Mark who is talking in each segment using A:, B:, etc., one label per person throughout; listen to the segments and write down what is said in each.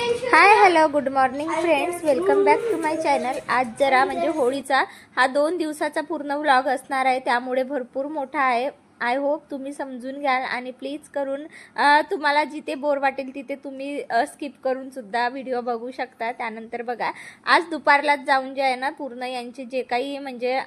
A: High hello good morning friends, welcome back to my channel. आज जरा म्हणजे होळीचा हा 2 दिवसाचा पूर्ण व्लॉग असणार आहे, त्यामुळे भरपूर मोठा आहे। आय होप तुम्ही समजून घ्याल आणि प्लीज करून तुम्हाला जिथे बोर वाटेल तिथे तुम्ही स्किप करून सुद्धा व्हिडिओ बघू शकता। त्यानंतर बघा, आज दुपारलाच जाऊन जे आहे ना पूर्ण यांचे जे काही म्हणजे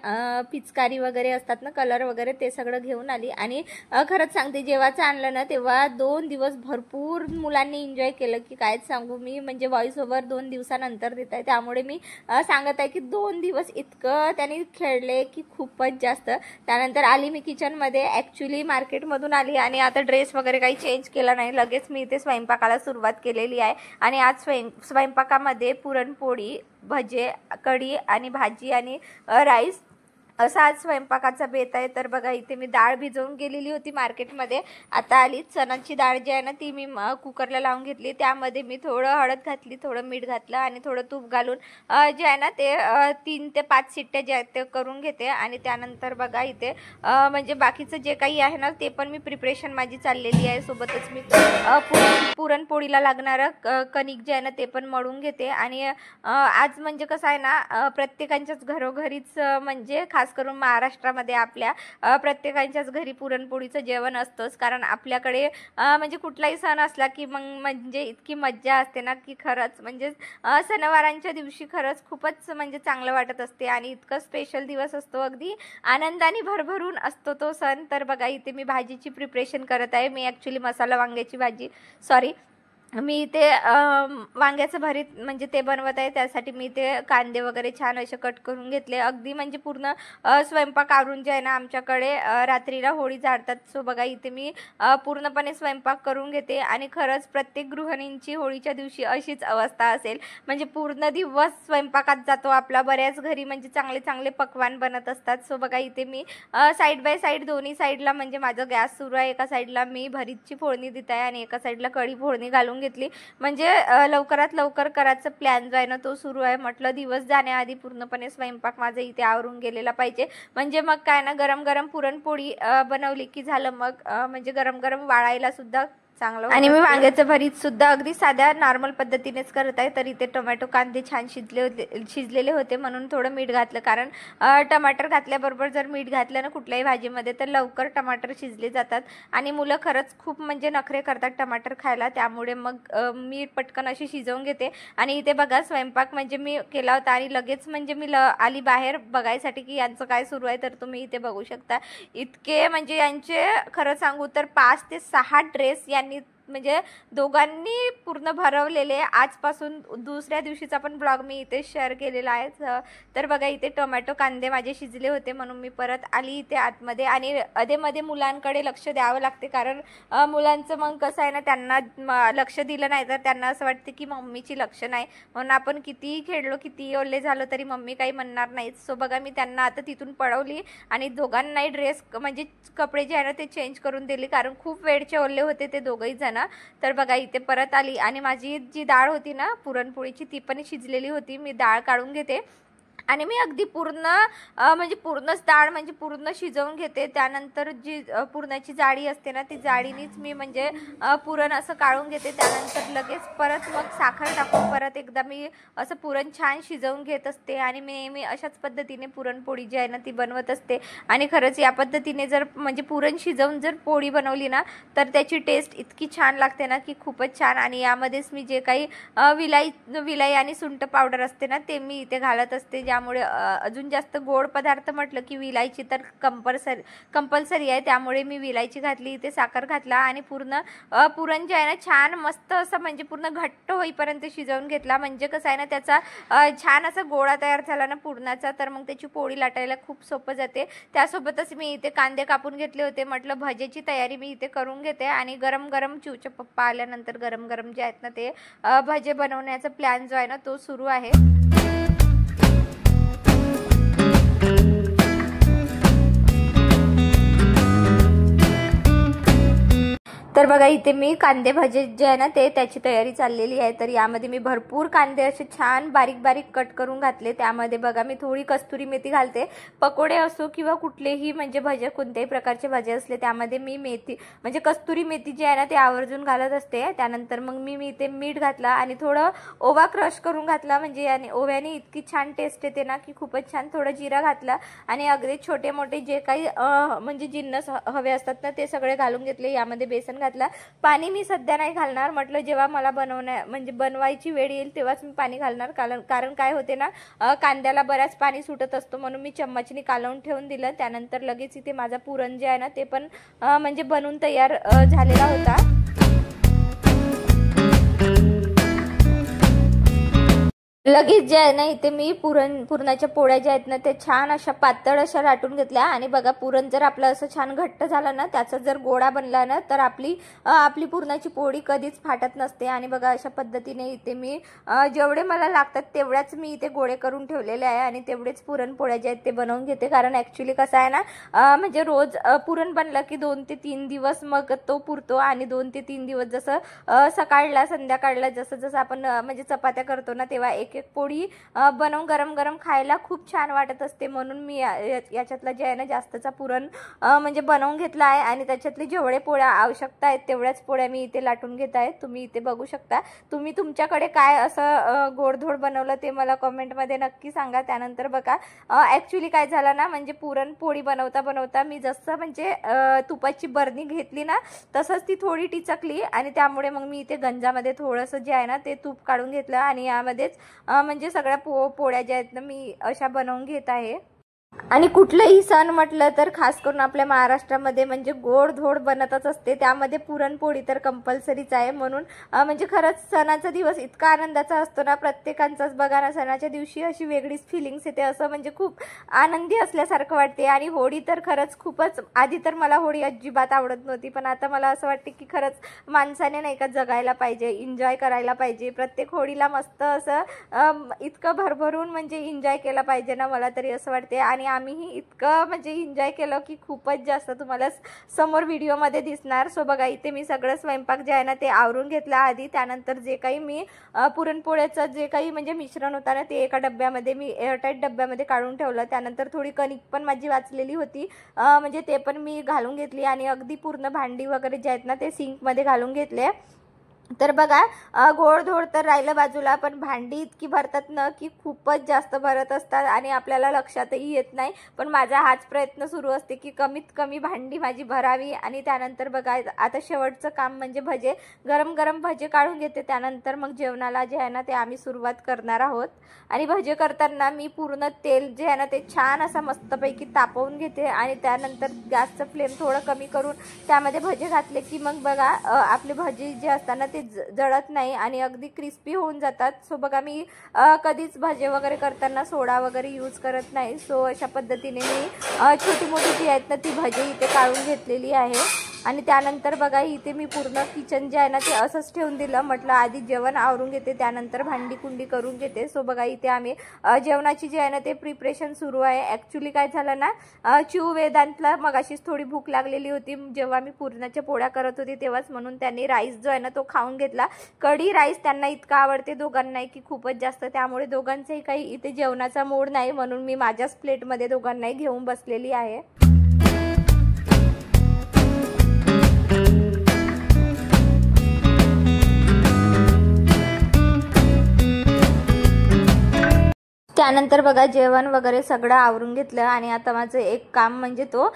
A: पिचकारी वगैरे असतात ना, कलर वगैरे ते सगळं घेऊन आली। आणि खरंच सांगते, जेव्हाच आणलं ना तेव्हा 2 दिवस भरपूर मुलांनी एन्जॉय केलं की काय सांगू मी। म्हणजे व्हॉइस ओव्हर 2 दिवसानंतर देत आहे, त्यामुळे मी सांगत आहे की 2 दिवस इतकं त्यांनी खेळले की खूपच जास्त। त्यानंतर आली मी किचनमध्ये, ॲक्च्युली मार्केटमधून आली आणि आता ड्रेस वगैरे काही चेंज केला नाही, लगेच मी इथे स्वयंपाकाला सुरुवात केलेली आहे। आणि आज स्वयंपाकामध्ये पुरणपोळी, भजे, कढी आणि भाजी आणि राईस असा आज स्वयंपाकाचा बेत आहे। तर बघा, इथे मी डाळ भिजवून गेलेली होती मार्केटमध्ये, आता आली। चणाची डाळ जी आहे ना ती मी कुकरला लावून घेतली, त्यामध्ये मी थोडं हळद घातली, थोडं मीठ घातलं आणि थोडं तूप घालून जे आहे ना ते 3 ते 5 शिट्ट्या जे आहेत ते करून घेते। आणि त्यानंतर बघा इथे म्हणजे बाकीचं जे काही आहे ना ते पण मी प्रिपरेशन माझी चाललेली आहे। सोबतच मी पुरणपोळीला लागणारं कणिक जे आहे ना ते पण मळून घेते। आणि आज म्हणजे कसं आहे ना, प्रत्येकाच्याच घरोघरीच म्हणजे खास करून महाराष्ट्रामध्ये आपल्या प्रत्येकाच्याच घरी पुरणपोळीचं जेवण असतंच, कारण आपल्याकडे म्हणजे कुठलाही सण असला की मग म्हणजे इतकी मज्जा असते ना की खरंच म्हणजे सणवारांच्या दिवशी खरंच खूपच म्हणजे चांगलं वाटत असते आणि इतकं स्पेशल दिवस असतो, अगदी आनंदाने भरभरून असतो तो सण। तर बघा, इथे मी भाजीची प्रिपरेशन करत आहे। मी ॲक्च्युली मसाला वांग्याची भाजी मी इथे वांग्याचं भरीत म्हणजे ते बनवत आहे, त्यासाठी मी ते कांदे वगैरे छान असे कट करून घेतले। अगदी म्हणजे पूर्ण स्वयंपाक आवरून जे आहे ना आमच्याकडे रात्रीला होळी जाळतात। सो बघा, इथे मी पूर्णपणे स्वयंपाक करून घेते आणि खरंच प्रत्येक गृहिणींची होळीच्या दिवशी अशीच अवस्था असेल, म्हणजे पूर्ण दिवस स्वयंपाकात जातो आपला। बऱ्याच घरी म्हणजे चांगले चांगले पक्वान बनत असतात। सो बघा, इथे मी साईड बाय साईड दोन्ही साईडला म्हणजे माझं गॅस सुरू आहे। एका साईडला मी भरीतची फोडणी देत आहे आणि एका साईडला कढी फोडणी घालून घेतली, म्हणजे लवकरात लवकर करायचं प्लॅन जो आहे ना तो सुरू आहे। म्हटलं दिवस जाण्याआधी पूर्णपणे स्वयंपाक माझा इथे आवरून गेलेला पाहिजे, म्हणजे मग काय ना गरम गरम पुरणपोळी बनवली की झालं, मग म्हणजे गरम गरम वाळायला सुद्धा चांगलं। आणि मी वांग्याचं भरीत सुद्धा अगदी साध्या नॉर्मल पद्धतीनेच करत आहे। तर इथे टोमॅटो कांदे छान शिजलेले होते म्हणून थोडं मीठ घातलं, कारण टमाटर घातल्याबरोबर जर मीठ घातलं ना कुठल्याही भाजीमध्ये तर लवकर टमाटर शिजले जातात आणि मुलं खरंच खूप म्हणजे नखरे करतात टमाटर खायला, त्यामुळे मग मी पटकन अशी शिजवून घेते। आणि इथे बघा, स्वयंपाक म्हणजे मी केला होता आणि लगेच म्हणजे मी आली बाहेर बघायसाठी की यांचं काय सुरू आहे। तर तुम्ही इथे बघू शकता, इतके म्हणजे यांचे खरं सांगू तर 5 ते 6 ड्रेस म्हणजे दोघांनी पूर्ण भरवलेले। आजपासून दुसऱ्या दिवशीचा पण ब्लॉग मी इथे शेअर केलेला आहे। तर बघा, इथे टोमॅटो कांदे माझे शिजले होते म्हणून मी परत आली इथे आतमध्ये। आणि अधेमध्ये मुलांकडे लक्ष द्यावं लागते, कारण मुलांचं मग कसं आहे ना, त्यांना लक्ष दिलं नाही तर त्यांना असं वाटते की मम्मीची लक्ष नाही, म्हणून आपण कितीही खेळलो कितीही ओले झालो तरी मम्मी काही म्हणणार नाहीत। सो बघा, मी त्यांना आता तिथून पळवली आणि दोघांनाही ड्रेस म्हणजे कपडे जे आहे ना ते चेंज करून दिले, कारण खूप वेळचे ओले होते ते दोघंही जण। तर बघा, इथे परत आली आणि माझी जी डाळ होती ना पुरणपोळीची ती पण शिजलेली होती। मी डाळ काढून घेते आणि मी अगदी म्हणजे पूर्णच डाळ म्हणजे पूर्ण शिजवून घेते। त्यानंतर जी पुरणाची जाळी असते ना ती जाळीनीच मी म्हणजे पुरण असं काढून घेते। त्यानंतर लगेच परत मग साखर टाकून परत एकदा मी असं पुरण छान शिजवून घेत असते आणि मी नेहमी अशाच पद्धतीने पुरणपोळी जी आहे ना ती बनवत असते। आणि खरंच या पद्धतीने जर म्हणजे पुरण शिजवून जर पोळी बनवली ना तर त्याची टेस्ट इतकी छान लागते ना की खूपच छान। आणि यामध्येच मी जे काही विलाई आणि सुंठ पावडर असते ना ते मी इथे घालत असते, त्यामुळे अजून जास्त गोड पदार्थ म्हटलं की विलायची तर कंपल्सरी आहे, त्यामुळे मी विलायची घातली। इथे साखर घातला आणि पुरण जे आहे ना छान मस्त असं म्हणजे पूर्ण घट्ट होईपर्यंत शिजवून घेतला, म्हणजे कसं आहे ना त्याचा छान असा गोळा तयार झाला ना पुरणाचा, तर मग त्याची पोळी लाटायला खूप सोपं जाते। त्यासोबतच मी इथे कांदे कापून घेतले होते, म्हटलं भजेची तयारी मी इथे करून घेते। आणि गरम गरम चिवचे पप्पा आल्यानंतर गरम गरम जे आहेत ना ते भजे बनवण्याचा प्लॅन जो आहे ना तो सुरू आहे। तर बघा इथे मी कांदे भाजी जे आहे ना ते त्याची तयारी चाललेली आहे। तर यामध्ये मी भरपूर कांदे असे छान बारीक बारीक कट करून घातले। त्यामध्ये बघा मी थोडी कस्तुरी मेथी घालते। पकोडे असो किंवा कुठलेही म्हणजे भाज्या कोणत्याही प्रकारचे भाजी असले त्यामध्ये मी मेथी म्हणजे कस्तुरी मेथी जी आहे ना ते आवर्जून घालत असते। त्यानंतर मग मी इथे मीठ घातला आणि थोडं ओवा क्रश करून घातला, म्हणजे आणि ओव्याने इतकी छान टेस्ट येते ना की खूपच छान। थोडं जिरा घातला आणि अगदी छोटे मोठे जे काही म्हणजे जिन्नस हवे असतात ना ते सगळे घालून घेतले। यामध्ये बेसन घातला। पाणी मी सध्या नाही घालणार, म्हटलं जेव्हा मला बनवायची वेळ येईल तेव्हाच मी पाणी घालणार, कारण काय होते ना कांद्याला बराच पाणी सुटत असतो, म्हणून मी चम्मचनी कालवून ठेवून दिलं। त्यानंतर लगेच इथे माझा पुरण जे आहे ना ते पण म्हणजे बनून तयार झालेला होता। लगेच जे आहे ना इथे मी पुरणाच्या पोळ्या ज्या आहेत ना ते छान अशा पातळ अशा लाटून घेतल्या। आणि बघा पुरण जर आपलं असं छान घट्ट झालं ना, त्याचा जर गोळा बनला ना तर आपली पुरणाची पोळी कधीच फाटत नसते। आणि बघा अशा पद्धतीने इथे मी जेवढे मला लागतात तेवढ्याच मी इथे गोळे करून ठेवलेले आहे आणि तेवढेच पुरणपोळ्या जे आहेत ते बनवून घेते। कारण ऍक्च्युली कसं आहे ना म्हणजे रोज पुरण बनलं की 2 ते 3 दिवस मग तो पुरतो आणि 2 ते 3 दिवस जसं सकाळला संध्याकाळला जसं आपण म्हणजे चपात्या करतो ना तेव्हा एक पोळी बनवून गरम गरम खायला खूप छान वाटत असते। म्हणून मी याच्यातला जे आहे ना जास्तचा पुरण म्हणजे बनवून घेतला आहे आणि त्याच्यातले जेवढे पोळ्या आवश्यकता आहेत तेवढ्याच पोळ्या मी इथे लाटून घेत आहे। तुम्ही इथे बघू शकता। तुम्ही तुमच्याकडे काय असं गोडधोड बनवलं ते मला कमेंटमध्ये नक्की सांगा। त्यानंतर बघा ऍक्च्युली काय झालं ना म्हणजे पुरणपोळी बनवता बनवता मी जसं म्हणजे तुपाची बरणी घेतली ना तसंच ती थोडी टिचकली आणि त्यामुळे मग मी इथे गंजामध्ये थोडंसं जे आहे ना ते तूप काढून घेतलं आणि यामध्येच म्हणजे सगळ्या पोळ्या ज्या आहेत ना मी अशा बनवून घेत आहे। आणि कुठलंही सण म्हटलं तर खास करून आपल्या महाराष्ट्रामध्ये म्हणजे गोडधोड बनतच असते, त्यामध्ये पुरणपोळी तर कंपल्सरीच आहे। म्हणून म्हणजे खरंच सणाचा दिवस इतका आनंदाचा असतो ना प्रत्येकांचाच। बघा ना सणाच्या दिवशी अशी वेगळीच फिलिंग्स येते, असं म्हणजे खूप आनंदी असल्यासारखं वाटते। आणि होळी तर खरंच खूपच, आधी तर मला होळी अजिबात आवडत नव्हती, पण आता मला असं वाटते की खरंच माणसाने नाही का जगायला पाहिजे, एन्जॉय करायला पाहिजे। प्रत्येक होळीला मस्त असं इतकं भरभरून म्हणजे एन्जॉय केला पाहिजे ना, मला तरी असं वाटते। आणि आम्हीही इतकं म्हणजे एन्जॉय केलं की खूपच जास्त तुम्हाला समोर व्हिडिओमध्ये दिसणार। सो बघा इथे मी सगळं स्वयंपाक जे आहे ना ते आवरून घेतला आधी। त्यानंतर जे काही मी पुरणपोळ्याचं जे काही म्हणजे मिश्रण होतं ना ते एका डब्यामध्ये मी एअरटाईट डब्यामध्ये काढून ठेवलं। त्यानंतर थोडी कणिक पण माझी वाचलेली होती, म्हणजे ते पण मी घालून घेतली आणि अगदी पूर्ण भांडी वगैरे जे आहेत ना ते सिंकमध्ये घालून घेतले। तर बघा गोडधोड तर राहिलं बाजूला, पण भांडी इतकी भरतात ना की खूपच जास्त भरत असतात आणि आपल्याला लक्षातही येत नाही। पण माझा हाच प्रयत्न सुरू असते की कमीत कमी भांडी माझी भरावी। आणि त्यानंतर बघा आता शेवटचं काम म्हणजे भजे, गरम गरम भजे काढून घेते। त्यानंतर मग जेवणाला जे आहे ना ते आम्ही सुरुवात करणार आहोत। आणि भजे करताना मी पूर्ण तेल जे आहे ना ते छान असं मस्तपैकी तापवून घेते आणि त्यानंतर गॅसचं फ्लेम थोडं कमी करून त्यामध्ये भजे घातले की मग बघा आपले भजे जे असतात ना ते जळत नाही आणि अगदी क्रिस्पी होऊन जातात। सो बघा मी कधीच भजे वगैरे करताना सोडा वगैरे यूज करत नाही। सो अशा पद्धतीने मी छोटी मोठी जी आहेत ना ती भजे इथे काढून घेतलेली आहे। आणि त्यानंतर बघा इथे मी पूर्ण किचन जे आहे ना ते असंच ठेवून दिलं, म्हटलं आधी जेवण आवरून घेते त्यानंतर भांडी कुंडी करून घेते। सो बघा इथे आम्ही जेवणाची जे आहे ना ते प्रिपरेशन सुरू आहे। ॲक्च्युली काय झालं ना चिऊ वेदांतला मगाशीच थोडी भूक लागलेली होती जेव्हा मी पुरणाच्या पोळ्या करत होती तेव्हाच, म्हणून त्यांनी राईस जो आहे ना तो खाऊन घेतला। कढी राईस त्यांना इतका आवडते दोघांनाही की खूपच जास्त, त्यामुळे दोघांचंही काही इथे जेवणाचा मूड नाही, म्हणून मी माझ्याच प्लेटमध्ये दोघांनाही घेऊन बसलेली आहे। त्यानंतर बघा जेवण वगैरे सगळं आवरून घेतलं आणि आता माझं एक काम म्हणजे तो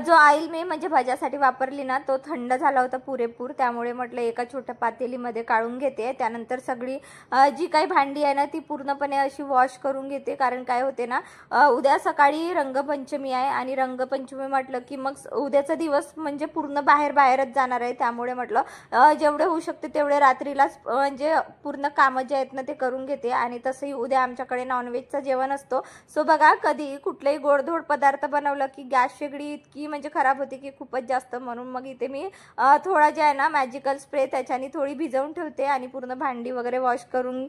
A: जो ऑइल मी म्हणजे भाज्यासाठी वापरली ना तो थंड झाला होता पुरेपूर, त्यामुळे म्हटलं एका छोट्या पातेलीमध्ये काढून घेते। त्यानंतर सगळी जी काही भांडी आहे ना ती पूर्णपणे अशी वॉश करून घेते, कारण काय होते ना उद्या सकाळी रंगपंचमी आहे आणि रंगपंचमी म्हटलं की मग उद्याचा दिवस म्हणजे पूर्ण बाहेरच जाणार आहे। त्यामुळे म्हटलं जेवढे होऊ शकते तेवढे रात्रीलाच म्हणजे पूर्ण कामं जे आहेत ना ते करून घेते। आणि तसंही उद्या आमच्याकडे नॉनव्हेज नॉनव्हेजचं जेवण असतो. सो बघा कधी कुठलाही गोडधोड पदार्थ बनवलं की गॅस शेगडी इतकी म्हणजे खराब होते की खूपच जास्त. म्हणून मग इथे मी थोडा जे आहे ना मॅजिकल स्प्रे त्याच्याने थोडी भिजवून ठेवते आणि पूर्ण भांडी वगैरे वॉश करून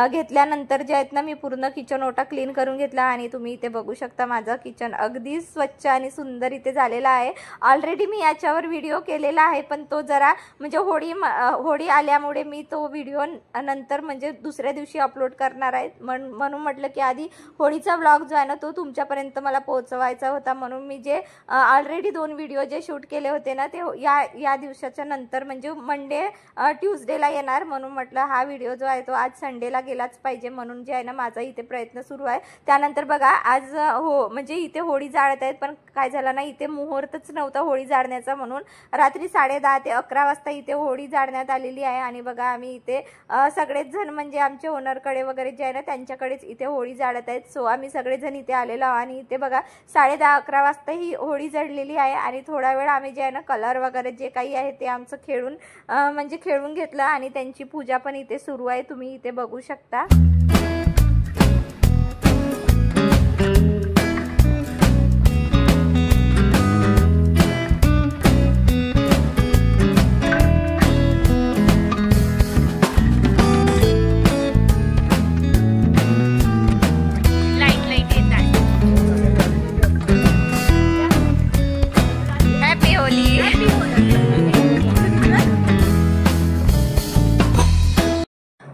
A: घेतल्यानंतर जे आहेत ना मी पूर्ण किचन ओटा क्लीन करून घेतला. आणि तुम्ही इथे बघू शकता माझं किचन अगदी स्वच्छ आणि सुंदर इथे झालेला आहे. ऑलरेडी मी याच्यावर व्हिडिओ केलेला आहे, पण तो जरा म्हणजे होळी आल्यामुळे मी तो व्हिडिओ नंतर म्हणजे दुसऱ्या दिवशी अपलोड करणार आहे. म्हणून म्हटलं की आधी होळीचा व्लॉग जो आहे ना तो तुमच्यापर्यंत मला पोहोचवायचा होता. म्हणून मी जे ऑलरेडी 2 व्हिडिओ जे शूट केले होते ना ते या दिवसाच्या नंतर म्हणजे मंडे ट्यूसडेला येणार. म्हणून म्हटलं हा व्हिडिओ जो आहे तो आज संडेला गेलाच पाहिजे. म्हणून जे आहे ना माझा इथे प्रयत्न सुरू आहे. त्यानंतर बघा आज म्हणजे इथे होळी जाळत आहेत, पण काय झालं ना इथे मुहूर्तच नव्हता होळी जाळण्याचा. म्हणून रात्री 10:30 ते 11 वाजता इथे होळी जाळण्यात आलेली आहे. आणि बघा आम्ही इथे सगळेच जण म्हणजे आमचे ओनरकडे वगैरे जे आहे ना त्यांच्याकडेच इथे होळी जाळत आहेत. सो आम्ही सगळेजण इथे आलेलो आणि इथे बघा 10:30-11 वाजता ही होळी जळलेली आहे. आणि थोडा वेळ आम्ही जे आहे ना कलर वगैरे जे काही आहे ते आमचं खेळून घेतलं आणि त्यांची पूजा पण इथे सुरू आहे. तुम्ही इथे बघू शकता.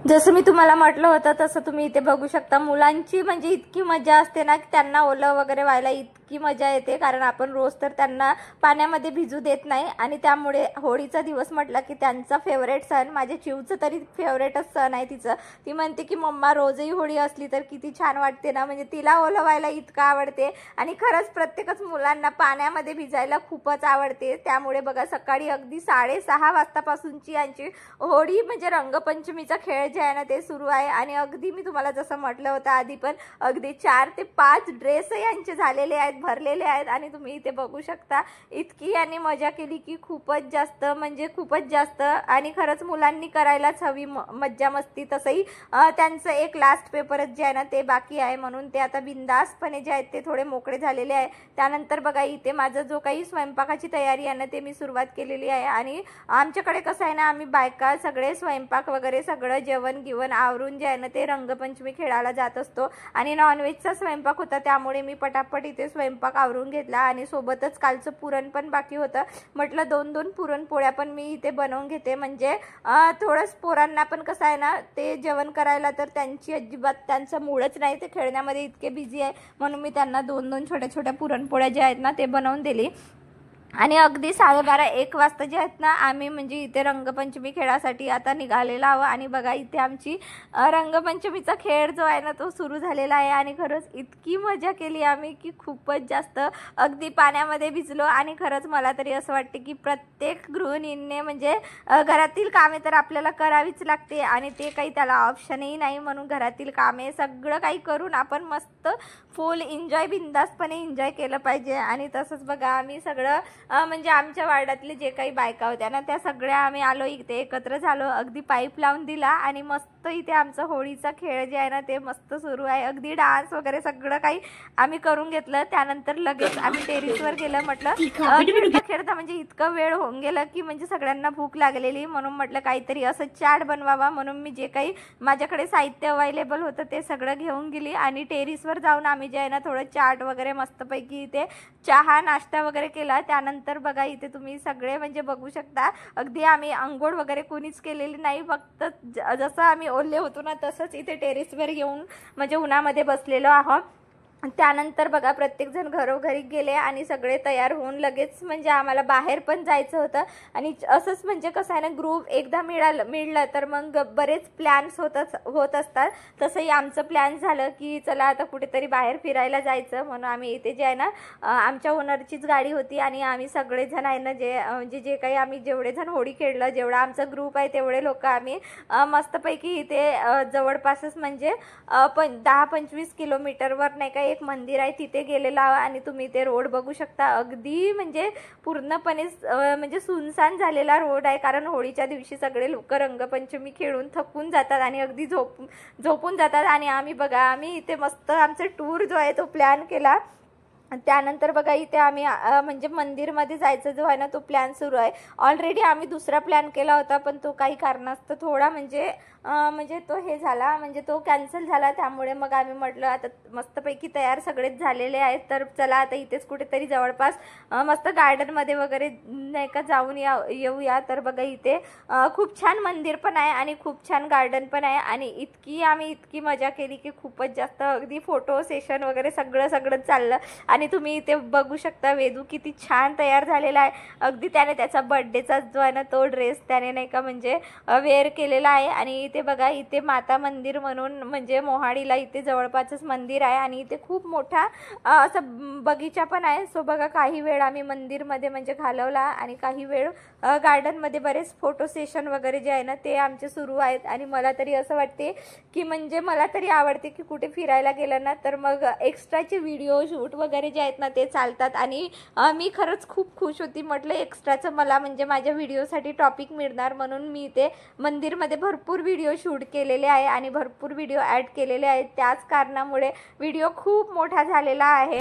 A: जसं मी तुम्हाला म्हटलं होतं तसं तुम्ही इथे बघू शकता. मुलांची म्हणजे इतकी मजा असते ना की त्यांना ओलं वगैरे व्हायला इतकी मजा येते, कारण आपण रोज तर त्यांना पाण्यामध्ये भिजू देत नाही. आणि त्यामुळे होळीचा दिवस म्हटला की त्यांचा फेवरेट सण, माझ्या चिवचं तरी फेवरेटच सण आहे तिचं. ती म्हणते की मम्मा रोजही होळी असली तर किती छान वाटते ना, म्हणजे तिला ओलं व्हायला इतकं आवडते. आणि खरंच प्रत्येकच मुलांना पाण्यामध्ये भिजायला खूपच आवडते. त्यामुळे बघा सकाळी अगदी 6:30 वाजतापासूनची यांची होळी म्हणजे रंगपंचमीचा खेळ जे आहे ना ते सुरू आहे. आणि अगदी मी तुम्हाला जसं म्हटलं होतं आधी पण अगदी 4 ते 5 ड्रेस यांचे झालेले आहेत, भरलेले आहेत. आणि तुम्ही इथे बघू शकता इतकी यांनी मजा केली की खूपच जास्त म्हणजे खूपच जास्त. आणि खरंच मुलांनी करायलाच हवी मज्जा मस्ती. तसंही त्यांचं एक लास्ट पेपरच जे आहे ना ते बाकी आहे, म्हणून ते आता बिंदासपणे जे आहेत ते थोडे मोकळे झालेले आहे. त्यानंतर बघा इथे माझं जो काही स्वयंपाकाची तयारी आहे ना ते मी सुरुवात केलेली आहे. आणि आमच्याकडे कसं आहे ना आम्ही बायका सगळे स्वयंपाक वगैरे सगळं जेवण गिवण आवरून जे आहे ना ते रंगपंचमी खेळायला जात असतो. आणि नॉनव्हेजचा स्वयंपाक होता त्यामुळे मी पटापट इथे स्वयंपाक आवरून घेतला. आणि सोबतच कालचं पुरण पण बाकी होतं, म्हटलं 2-2 पुरणपोळ्या पण मी इथे बनवून घेते. म्हणजे थोडंच पोरांना पण कसं आहे ना ते जेवण करायला तर त्यांची अजिबात त्यांचं मूडच नाही, ते खेळण्यामध्ये इतके बिझी आहे. म्हणून मी त्यांना 2-2 छोट्या पुरणपोळ्या ज्या आहेत ना ते बनवून दिली. आणि अगदी 12:30-1 वाजता जे आहेत ना आम्ही म्हणजे इथे रंगपंचमी खेळासाठी आता निघालेला आहोत. आणि बघा इथे आमची रंगपंचमीचा खेळ जो आहे ना तो सुरू झालेला आहे. आणि खरंच इतकी मजा केली आम्ही की खूपच जास्त अगदी पाण्यामध्ये भिजलो. आणि खरंच मला तरी असं वाटते की प्रत्येक गृहिणींनी म्हणजे घरातील कामे तर आपल्याला करावीच लागते आणि ते काही त्याला ऑप्शनही नाही. म्हणून घरातील कामे सगळं काही करून आपण मस्त फुल एन्जॉय बिंदासपणे एन्जॉय केलं पाहिजे. आणि तसंच बघा आम्ही सगळं म्हणजे आमच्या वार्डातले जे काही बायका होत्या ना त्या सगळ्या आम्ही आलो इथे एकत्र झालो, अगदी पाईप लावून दिला आणि मस्त इथे आमचा होळीचा खेळ जे आहे ना ते मस्त सुरू आहे. अगदी डान्स वगैरे सगळं काही आम्ही करून घेतलं. त्यानंतर लगेच आम्ही टेरिसवर गेलं. म्हटलं खेळता म्हणजे इतकं वेळ होऊन गेलं की म्हणजे सगळ्यांना भूक लागलेली. म्हणून म्हटलं काहीतरी असं चाट बनवावा. म्हणून मी जे काही माझ्याकडे साहित्य अवेलेबल होतं ते सगळं घेऊन गेली आणि टेरिसवर जाऊन आम्ही जे आहे ना थोडं चाट वगैरे मस्तपैकी इथे चहा नाश्ता वगैरे केला. त्यानंतर बघा इथे तुम्ही सगळे म्हणजे बघू शकता अगदी आम्ही अंघोळ वगैरे कोणीच केलेली नाही, फक्त जसं आम्ही ओले होतो ना तसंच इथे टेरेसवर येऊन म्हणजे उन्हामध्ये बसलेलो आहोत. त्यानंतर बघा प्रत्येकजण घरोघरी गेले आणि सगळे तयार होऊन लगेच म्हणजे आम्हाला बाहेर पण जायचं होतं. आणि असंच म्हणजे कसं आहे ना ग्रुप एकदा मिळलं तर मग बरेच प्लॅन्स होत असतात. तसंही आमचं प्लॅन झालं की चला आता कुठेतरी बाहेर फिरायला जायचं. म्हणून आम्ही इथे जे आहे ना आमच्या ओनरचीच गाडी होती आणि आम्ही सगळेजण आहे ना जे काही आम्ही जेवढे जण होळी खेळलं जेवढा आमचा ग्रुप आहे तेवढे लोक आम्ही मस्तपैकी इथे जवळपासच म्हणजे 10-25 किलोमीटरवर नाही का एक मंदिर आहे तिथे गेलेलो आहोत आणि तुम्ही ते रोड बघू शकता. अगदी म्हणजे पूर्णपणे म्हणजे सुनसान झालेला रोड आहे, कारण होळीच्या दिवशी सगळे लोक रंगपंचमी खेळून थकून जातात आणि अगदी झोपून जातात. आणि आम्ही बघा, आम्ही इथे मस्त आमचा टूर जो आहे तो प्लॅन केला. त्यानंतर बघा इथे आम्ही म्हणजे मंदिरमध्ये जायचं जो आहे ना तो प्लॅन सुरू आहे. ऑलरेडी आम्ही दुसरा प्लॅन केला होता, पण तो काही कारणास्तव थोडा म्हणजे तो हे झाला, म्हणजे तो कॅन्सल झाला. त्यामुळे मग आम्ही म्हटलं आता मस्तपैकी तयार सगळेच झालेले आहेत, तर चला आता इथेच कुठेतरी जवळपास मस्त गार्डनमध्ये वगैरे नाही का जाऊन येऊया. तर बघा इथे खूप छान मंदिर पण आहे आणि खूप छान गार्डन पण आहे. आणि आम्ही इतकी मजा केली की खूपच जास्त, अगदी फोटो सेशन वगैरे सगळं चाललं. आणि तुम्ही इथे बघू शकता वेदू किती छान तयार झालेला आहे. अगदी त्याने त्याचा बर्थडेचा जो आहे ना तो ड्रेस त्याने नाही का म्हणजे वेअर केलेला आहे. आणि इथे बघा इथे माता मंदिर म्हणून म्हणजे मोहाडीला इथे जवळपासच मंदिर आहे आणि इथे खूप मोठा असं बगीचा पण आहे. सो बघा काही वेळ आम्ही मंदिरमध्ये म्हणजे घालवला आणि काही वेळ गार्डनमध्ये बरेच फोटो सेशन वगैरे जे आहे ना ते आमचे सुरू आहेत. आणि मला तरी असं वाटते की म्हणजे मला तरी आवडते की कुठे फिरायला गेलं ना तर मग एक्स्ट्राचे व्हिडिओ शूट वगैरे जे आहेत ना ते चालतात. आणि मी खरंच खूप खुश होती, म्हटलं एक्स्ट्राचं मला म्हणजे माझ्या व्हिडिओसाठी टॉपिक मिळणार, म्हणून मी इथे मंदिरमध्ये भरपूर व्हिडिओ शूट केलेले आहे आणि भरपूर व्हिडिओ ॲड केलेले आहेत. त्याच कारणामुळे व्हिडिओ खूप मोठा झालेला आहे.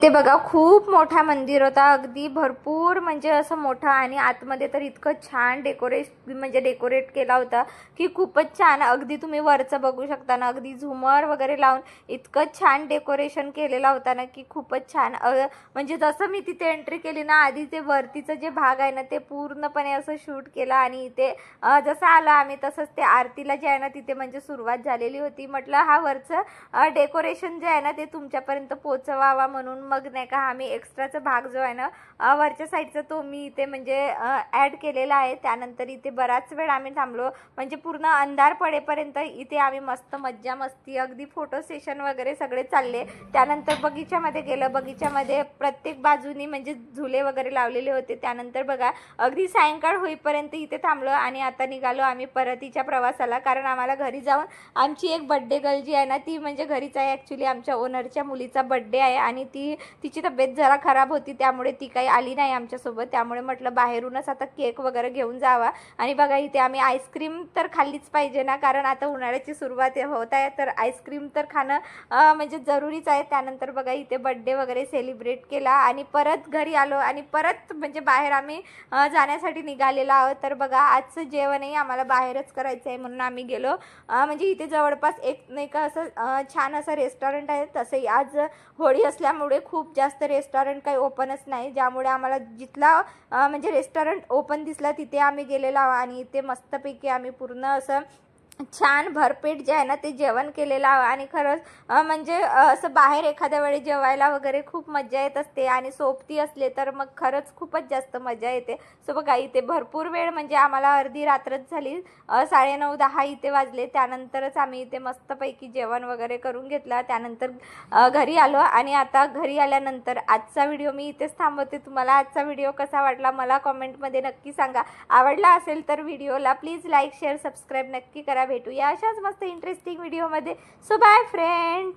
A: ते बघा खूप मोठा मंदिर होता, अगदी भरपूर म्हणजे असं मोठा. आणि आतमध्ये तर इतकं छान डेकोरेट केला होता की खूपच छान. अगदी तुम्ही वरचं बघू शकता ना, अगदी झुमर वगैरे लावून इतकं छान डेकोरेशन केलेला होता ना की खूपच छान. म्हणजे जसं मी तिथे एंट्री केली ना, आधी ते वरतीचं जे भाग आहे ना ते पूर्णपणे असं शूट केलं. आणि इथे जसं आलं आम्ही तसंच ते आरतीला जे आहे ना तिथे म्हणजे सुरुवात झालेली होती. म्हटलं हा वरचं डेकोरेशन जे आहे ना ते तुमच्यापर्यंत पोहोचवावा म्हणून मग नाही का आम्ही एक्स्ट्राचा भाग जो आहे ना वरच्या साईडचा तो मी इथे म्हणजे ॲड केलेला आहे. त्यानंतर इथे बराच वेळ आम्ही थांबलो, म्हणजे पूर्ण अंधार पडेपर्यंत इथे आम्ही मस्त मज्जा मस्ती अगदी फोटो सेशन वगैरे सगळे चालले. त्यानंतर बगीच्यामध्ये गेलं, बगीच्यामध्ये प्रत्येक बाजूनी म्हणजे झुले वगैरे लावलेले होते. त्यानंतर बघा अगदी सायंकाळ होईपर्यंत इथे थांबलो आणि आता निघालो आम्ही परतीच्या प्रवासाला, कारण आम्हाला घरी जाऊन आमची एक बड्डे गर्ल जी आहे ना ती म्हणजे घरीच आहे. ॲक्च्युली आमच्या ओनरच्या मुलीचा बड्डे आहे आणि तिची तब्येत जरा खराब होती, त्यामुळे ती काही आली नाही आमच्यासोबत. त्यामुळे म्हटलं बाहेरूनच आता केक वगैरे घेऊन जावा. आणि बघा इथे आम्ही आईस्क्रीम तर खाल्लीच पाहिजे ना, कारण आता उन्हाळ्याची सुरुवात होत आहे, तर आईस्क्रीम तर खाणं म्हणजे जरुरीच आहे. त्यानंतर बघा इथे बड्डे वगैरे सेलिब्रेट केला आणि परत घरी आलो आणि परत म्हणजे बाहेर आम्ही जाण्यासाठी निघालेलो आहोत. तर बघा आजचं जेवणही आम्हाला बाहेरच करायचं आहे म्हणून आम्ही गेलो. म्हणजे इथे जवळपास एक नाही का असं छान असं रेस्टॉरंट आहे. तसंही आज होळी असल्यामुळे खूप जास्त रेस्टॉरंट काही ओपनच नाही, ज्यामुळे आम्हाला जिथला म्हणजे रेस्टॉरंट ओपन दिसला तिथे आम्ही गेलेलो आहोत. आणि इथे मस्तपैकी आम्ही पूर्ण असं छान भरपेट जे आहे ना ते जेवण केलेलं आहे. आणि खरंच म्हणजे असं बाहेर एखाद्या वेळी जेवायला वगैरे खूप मजा येत असते आणि सोबती असले तर मग खरंच खूपच जास्त मजा येते. सो बघा इथे भरपूर वेळ म्हणजे आम्हाला अर्धी रात्रच झाली, 9:30-10 इथे वाजले. त्यानंतरच आम्ही इथे मस्तपैकी जेवण वगैरे करून घेतलं. त्यानंतर घरी आलो आणि आता घरी आल्यानंतर आजचा व्हिडिओ मी इथेच थांबवते. तुम्हाला आजचा व्हिडिओ कसा वाटला मला कॉमेंटमध्ये नक्की सांगा. आवडला असेल तर व्हिडिओला प्लीज लाईक शेअर सबस्क्राईब नक्की करा. भेटूया अशाच मस्त इंटरेस्टिंग व्हिडिओमध्ये. So bye friends.